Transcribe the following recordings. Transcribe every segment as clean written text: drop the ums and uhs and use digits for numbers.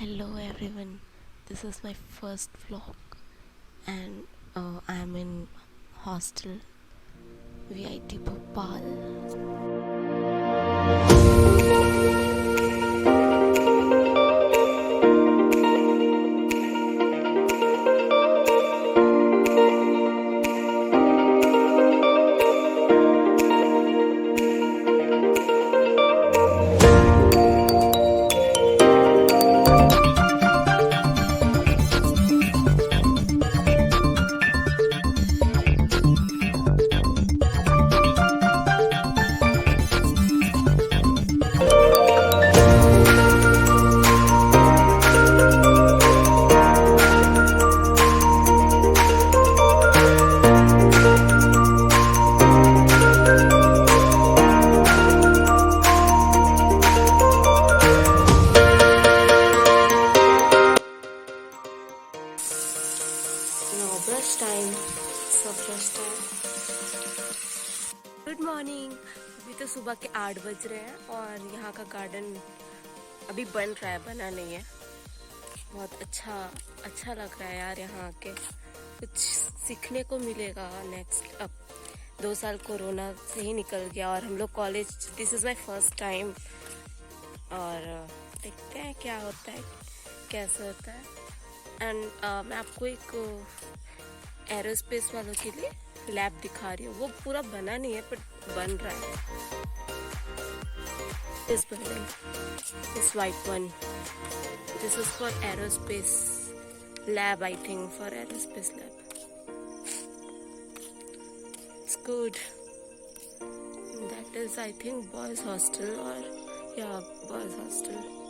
Hello everyone, this is my first vlog and I am in hostel VIT Bhopal. Brush time good morning. अभी तो सुबह के 8 बज रहे हैं और यहाँ का गार्डन अभी बन रहा है, बना नहीं है। बहुत अच्छा लग रहा है यार, यहाँ आके कुछ सीखने को मिलेगा। नेक्स्ट अब 2 साल कोरोना से ही निकल गया और हम लोग college, this is my first time और देखते हैं क्या होता है, कैसे होता है। एंड मैं आपको एक एरोस्पेस वालों के लिए लैब दिखा रही हूँ। वो पूरा बना नहीं है पर बन रहा है। This building, this white one, this is for aerospace lab, I think for aerospace lab. It's good. That is I think boys hostel और या बॉयज हॉस्टल।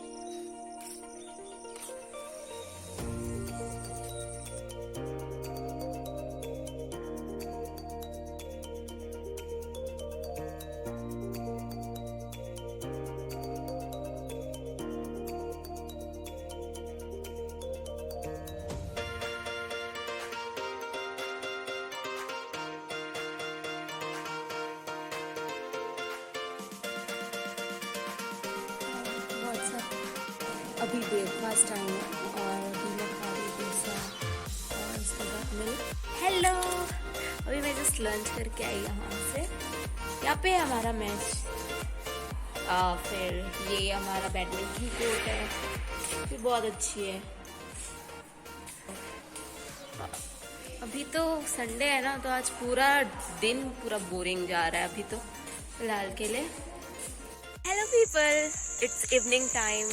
अभी ब्रेकफास्ट टाइम है और अभी मैं खा रही हूँ पिज़्ज़ा और उसके बाद मिल्क। हेलो, अभी मैं जस्ट लंच करके आई यहाँ से। यहाँ पे हमारा मैच, फिर ये हमारा बैडमिंटन कोर्ट है, ये बहुत अच्छी है। अभी तो संडे है ना, तो आज पूरा दिन पूरा बोरिंग जा रहा है अभी तो फिलहाल के लिए। Hello people, it's evening time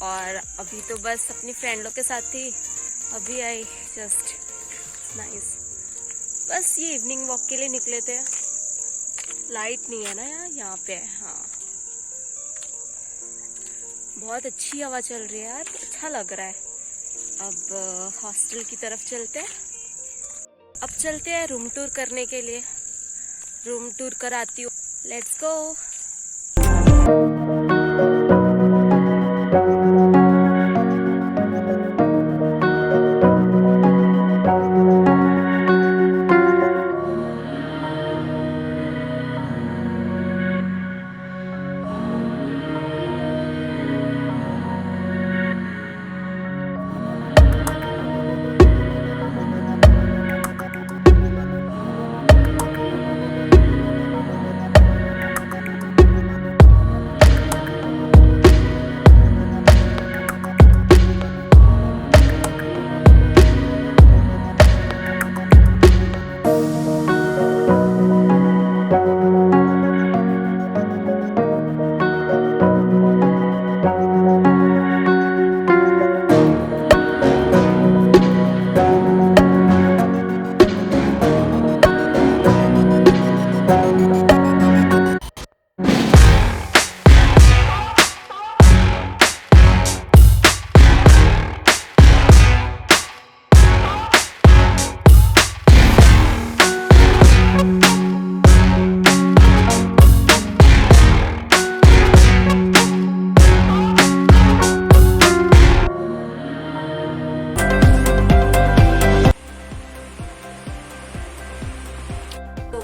और अभी तो बस अपनी फ्रेंड लोग के साथ थी, अभी आई जस्ट नाइस। बस ये इवनिंग वॉक के लिए निकले थे। लाइट नहीं है ना यहाँ पे। हाँ, बहुत अच्छी हवा चल रही है यार, अच्छा लग रहा है। अब हॉस्टल की तरफ चलते हैं। अब चलते हैं रूम टूर करने के लिए। रूम टूर कराती हूँ, let's go.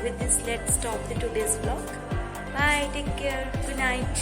with this, let's stop the today's vlog. Bye, take care, good night.